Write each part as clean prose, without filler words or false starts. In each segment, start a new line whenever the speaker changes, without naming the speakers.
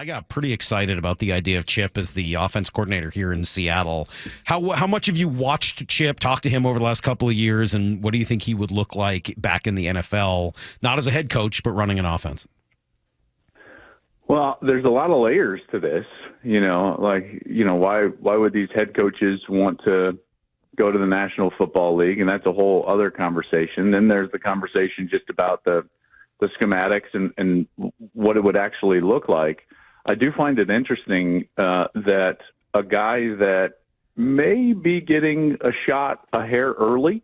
I got pretty excited about the idea of Chip as the offense coordinator here in Seattle. How much have you watched Chip, talked to him over the last couple of years, and what do you think he would look like back in the NFL, not as a head coach, but running an offense?
Well, there's a lot of layers to this, why would these head coaches want to go to the National Football League? And that's a whole other conversation. Then there's the conversation just about the schematics and what it would actually look like. I do find it interesting that a guy that may be getting a shot a hair early,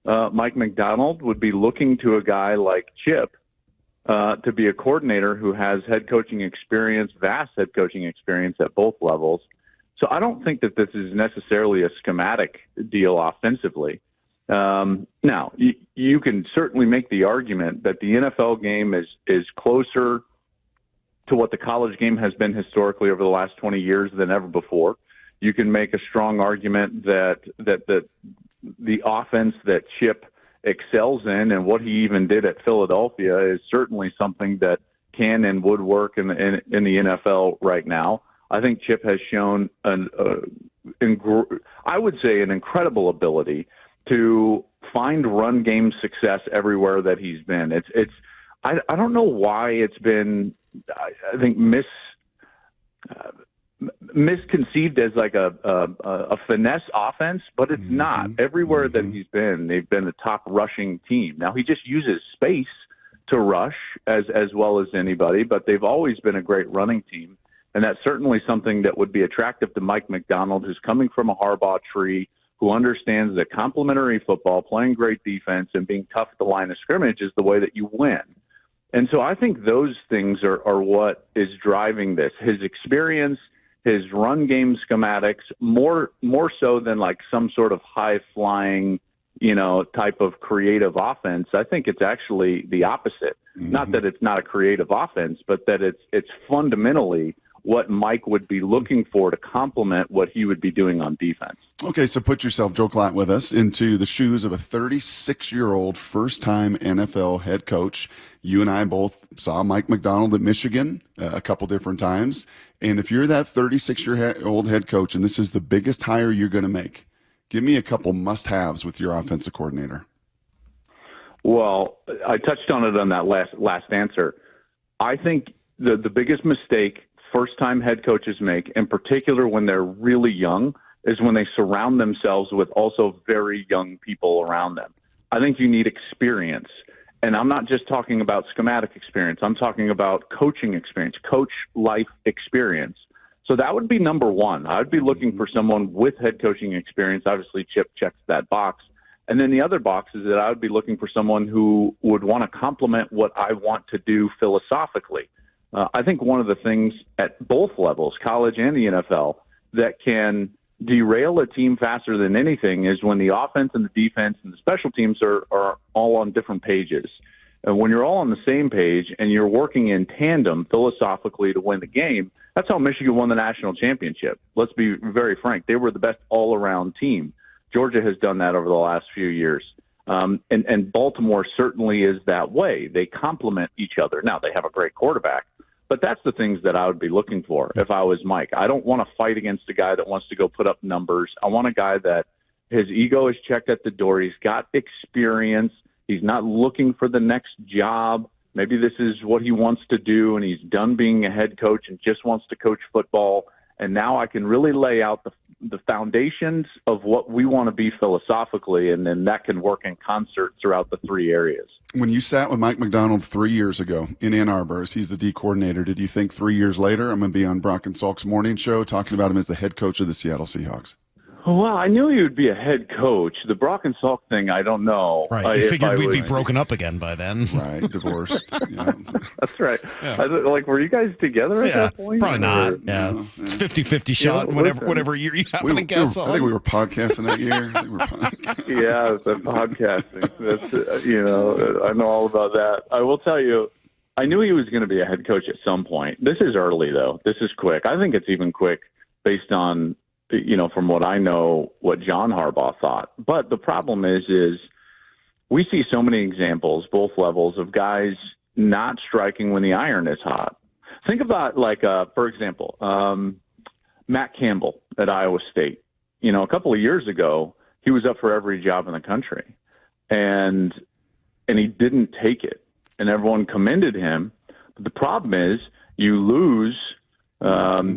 Mike Macdonald, would be looking to a guy like Chip to be a coordinator who has head coaching experience, vast head coaching experience at both levels. So I don't think that this is necessarily a schematic deal offensively. Now, you can certainly make the argument that the NFL game is closer to what the college game has been historically over the last 20 years than ever before. You can make a strong argument that the offense that Chip excels in and what he even did at Philadelphia is certainly something that can and would work in the NFL right now. I think Chip has shown I would say an incredible ability to find run game success everywhere that he's been. I don't know why it's been, I think, misconceived as like a finesse offense, but it's not. Everywhere that he's been, they've been a top rushing team. Now he just uses space to rush as well as anybody, but they've always been a great running team. And that's certainly something that would be attractive to Mike Macdonald, who's coming from a Harbaugh tree, who understands that complementary football, playing great defense, and being tough at the line of scrimmage is the way that you win. And so I think those things are what is driving this. His experience, his run game schematics, more so than like some sort of high-flying, type of creative offense. I think it's actually the opposite. Not that it's not a creative offense, but that it's fundamentally what Mike would be looking for to complement what he would be doing on defense.
Okay, so put yourself, Joe Klatt, with us, into the shoes of a 36-year-old first-time NFL head coach. You and I both saw Mike Macdonald at Michigan a couple different times. And if you're that 36-year-old head coach and this is the biggest hire you're going to make, give me a couple must-haves with your offensive coordinator.
Well, I touched on it on that last answer. I think the biggest mistake first-time head coaches make, in particular when they're really young, is when they surround themselves with also very young people around them. I think you need experience. And I'm not just talking about schematic experience. I'm talking about coaching experience, coach life experience. So that would be number one. I'd be looking for someone with head coaching experience. Obviously, Chip checks that box. And then the other box is that I would be looking for someone who would want to complement what I want to do philosophically. I think one of the things at both levels, college and the NFL, that can derail a team faster than anything is when the offense and the defense and the special teams are all on different pages. And when you're all on the same page and you're working in tandem philosophically to win the game, that's how Michigan won the national championship. Let's be very frank. They were the best all-around team. Georgia has done that over the last few years. And Baltimore certainly is that way. They complement each other. Now, they have a great quarterback. But that's the things that I would be looking for if I was Mike. I don't want to fight against a guy that wants to go put up numbers. I want a guy that his ego is checked at the door. He's got experience. He's not looking for the next job. Maybe this is what he wants to do, and he's done being a head coach and just wants to coach football. And now I can really lay out the foundations of what we want to be philosophically, and then that can work in concert throughout the three areas.
When you sat with Mike Macdonald 3 years ago in Ann Arbor as he's the D coordinator, did you think 3 years later I'm going to be on Brock and Salk's morning show talking about him as the head coach of the Seattle Seahawks?
Well, I knew he would be a head coach. The Brock and Salk thing, I don't know.
Right. You figured we'd be broken up again by then.
Right. Divorced. Yeah.
That's right.
Yeah.
Were you guys together at that point?
Probably not. Yeah. It's 50-50 shot whatever year you happen to guess on.
I think we were podcasting that year.
Yeah, the podcasting. That's, I know all about that. I will tell you, I knew he was going to be a head coach at some point. This is early, though. This is quick. I think it's even quick based on, from what I know, what John Harbaugh thought. But the problem is we see so many examples, both levels, of guys not striking when the iron is hot. think about for example, Matt Campbell at Iowa State. A couple of years ago, he was up for every job in the country, and he didn't take it, and everyone commended him. But the problem is you lose,
Brock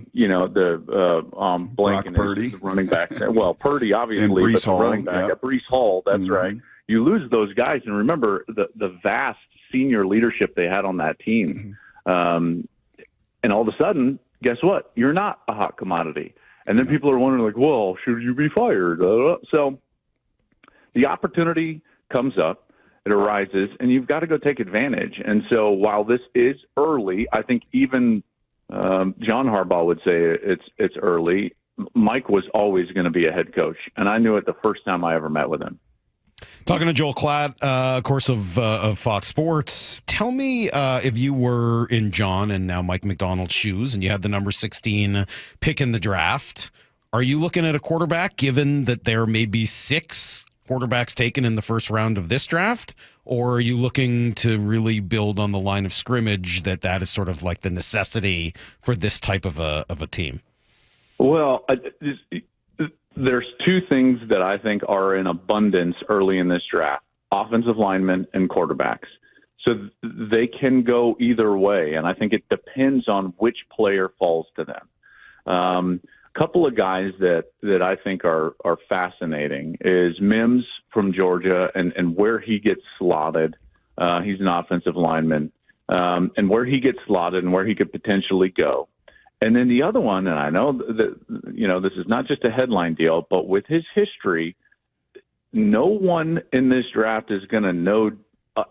Purdy,
the running back. Well, Purdy obviously, but the running back, Breece Hall. That's right. You lose those guys, and remember the vast senior leadership they had on that team. And all of a sudden, guess what? You're not a hot commodity. And then people are wondering, well, should you be fired? So the opportunity comes up, it arises, and you've got to go take advantage. And so while this is early, I think even John Harbaugh would say it's early. Mike was always going to be a head coach, and I knew it the first time I ever met with him.
Talking to Joel Klatt, of course, of Fox Sports. Tell me if you were in John and now Mike Macdonald's shoes and you had the number 16 pick in the draft, are you looking at a quarterback given that there may be 6 quarterbacks taken in the first round of this draft? Or are you looking to really build on the line of scrimmage that is sort of like the necessity for this type of a team?
Well, there's 2 things that I think are in abundance early in this draft: offensive linemen and quarterbacks. So they can go either way, and I think it depends on which player falls to them. A couple of guys that I think are fascinating is Mims from Georgia and where he gets slotted. He's an offensive lineman, and where he gets slotted and where he could potentially go. And then the other one, and I know that, this is not just a headline deal, but with his history, no one in this draft is going to know,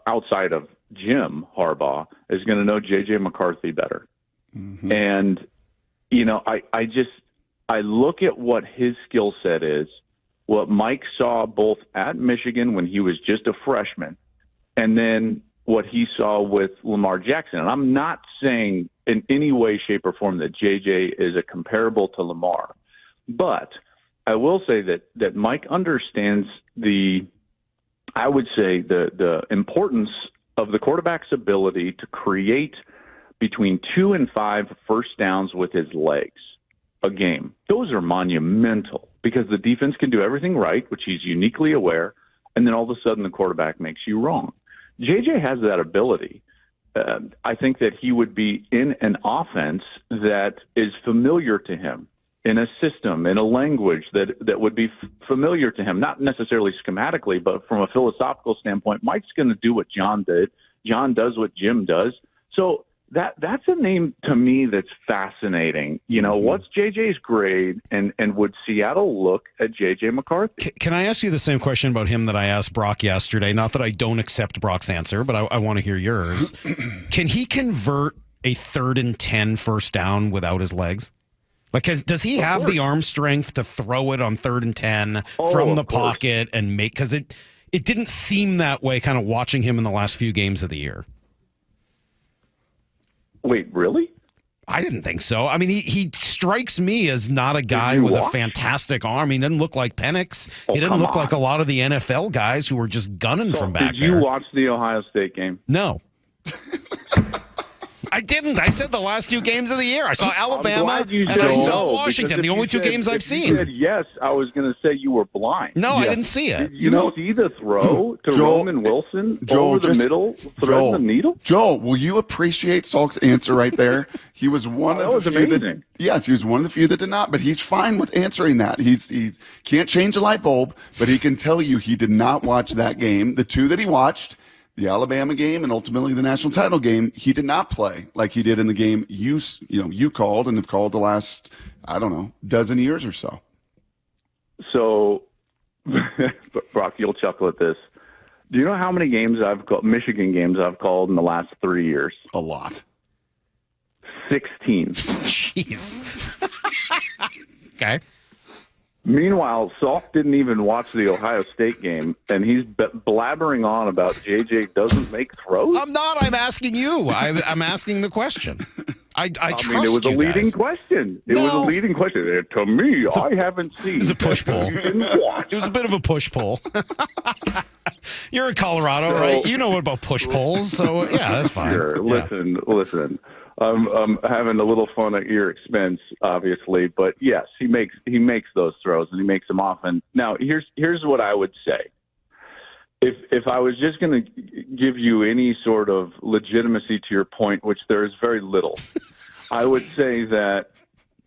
outside of Jim Harbaugh, is going to know JJ McCarthy better. Mm-hmm. And, I look at what his skill set is, what Mike saw both at Michigan when he was just a freshman, and then what he saw with Lamar Jackson. And I'm not saying in any way, shape, or form that JJ is a comparable to Lamar. But I will say that Mike understands the importance of the quarterback's ability to create between 2 and 5 first downs with his legs a game. Those are monumental because the defense can do everything right, which he's uniquely aware, and then all of a sudden the quarterback makes you wrong. JJ has that ability. I think that he would be in an offense that is familiar to him, in a system, in a language that would be familiar to him, not necessarily schematically, but from a philosophical standpoint. Mike's going to do what John did. John does what Jim does. So that's a name to me that's fascinating. What's JJ's grade, and would Seattle look at JJ McCarthy?
Can I ask you the same question about him that I asked Brock yesterday? Not that I don't accept Brock's answer, but I want to hear yours. Can he convert a 3rd and 10 first down without his legs? Does he have the arm strength to throw it on 3rd and 10 from the pocket and make? Because it didn't seem that way kind of watching him in the last few games of the year.
Wait, really?
I didn't think so. I mean, he strikes me as not a guy with a fantastic arm. He doesn't look like Penix. He doesn't look like a lot of the NFL guys who are just gunning from back there.
Did you watch the Ohio State game?
No. I didn't. I said the last 2 games of the year. I saw Alabama and I saw Washington. The only 2 games I've seen.
You said yes, I was going to say you were blind.
No, yes. I didn't see it.
Did you see the throw to Roman Wilson over the middle, threading the needle?
Joel, will you appreciate Salk's answer right there? He was one of the few that. Yes, he was one of the few that did not, but he's fine with answering that. He can't change a light bulb, but he can tell you he did not watch that game. The 2 that he watched, the Alabama game and ultimately the national title game, he did not play like he did in the game you called and have called the last, dozen years or so.
So, Brock, you'll chuckle at this. Do you know how many Michigan games I've called in the last 3 years?
A lot.
16.
Jeez. Okay.
Meanwhile, Salk didn't even watch the Ohio State game, and he's blabbering on about JJ doesn't make throws.
I'm not. I'm asking you. I'm asking the question. I trust you.
It was a leading question. It was a leading question. To me, I haven't seen.
It was a push pull. It was a bit of a push pull. You're in Colorado, right? You know about push pulls, so yeah, that's fine.
Sure.
Yeah.
Listen. I'm having a little fun at your expense, obviously, but yes, he makes those throws and he makes them often. Now, here's what I would say. If I was just going to give you any sort of legitimacy to your point, which there is very little, I would say that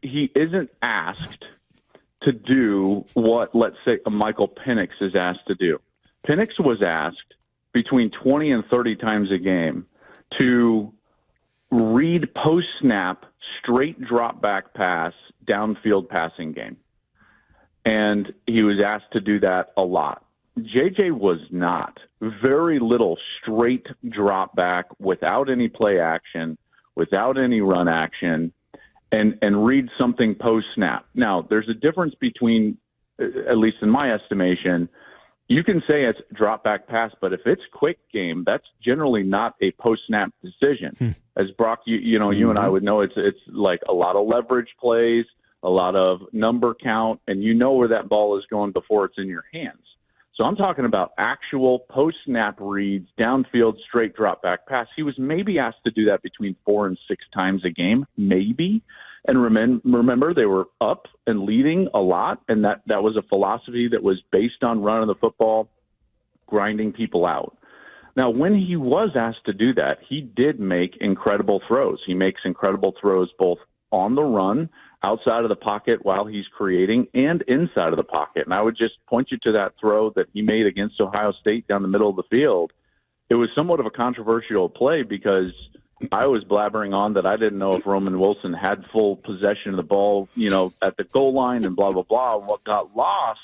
he isn't asked to do what, let's say, a Michael Penix is asked to do. Penix was asked between 20 and 30 times a game to read post-snap, straight drop-back pass, downfield passing game. And he was asked to do that a lot. JJ was not. Very little straight drop-back without any play action, without any run action, and read something post-snap. Now, there's a difference between, at least in my estimation, you can say it's drop-back pass, but if it's quick game, that's generally not a post-snap decision. As Brock, you and I would know, it's like a lot of leverage plays, a lot of number count, and you know where that ball is going before it's in your hands. So I'm talking about actual post-snap reads, downfield, straight drop-back pass. He was maybe asked to do that between 4 and 6 times a game, maybe. And remember, they were up and leading a lot, and that was a philosophy that was based on running the football, grinding people out. Now, when he was asked to do that, he did make incredible throws. He makes incredible throws both on the run, outside of the pocket while he's creating, and inside of the pocket. And I would just point you to that throw that he made against Ohio State down the middle of the field. It was somewhat of a controversial play because I was blabbering on that I didn't know if Roman Wilson had full possession of the ball, at the goal line and blah, blah, blah. And what got lost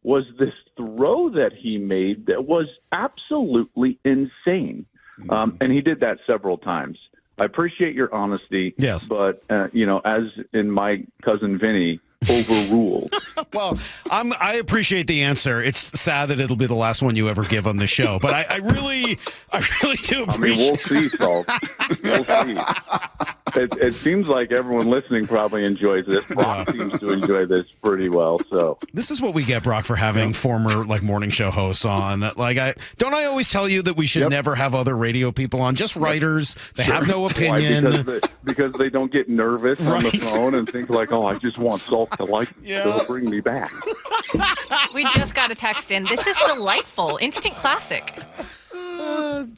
was this throw that he made that was absolutely insane. And he did that several times. I appreciate your honesty.
Yes.
But, as in my cousin Vinny, overruled.
Well, I appreciate the answer. It's sad that it'll be the last one you ever give on the show, but I really do appreciate.
We'll see, folks. We'll see. It seems like everyone listening probably enjoys this. Brock seems to enjoy this pretty well. So
this is what we get, Brock, for having former morning show hosts on. I always tell you that we should never have other radio people on, just writers. They have no opinion.
Why? Because they don't get nervous on the phone and think like, oh, I just want Salt to bring me back.
We just got a text in. This is delightful. Instant classic.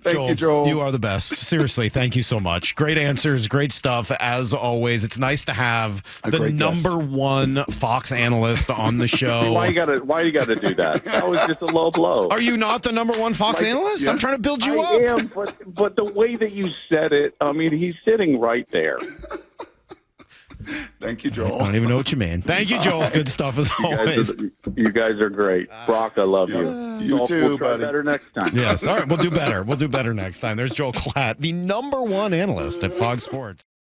Thank you, Joel.
You are the best. Seriously, thank you so much. Great answers, great stuff, as always. It's nice to have the number one Fox analyst on the show.
Why you gotta do that? That was just a low blow.
Are you not the number one Fox analyst? Yes. I'm trying to build you up.
I am, but the way that you said it, I mean, he's sitting right there.
Thank you, Joel.
I don't even know what you mean. Thank you, Joel. Good stuff as always.
You guys are great. Brock, I love you.
You too,
we'll try
buddy.
better next time.
Yes. All right. We'll do better. We'll do better next time. There's Joel Klatt, the number one analyst at Fox Sports.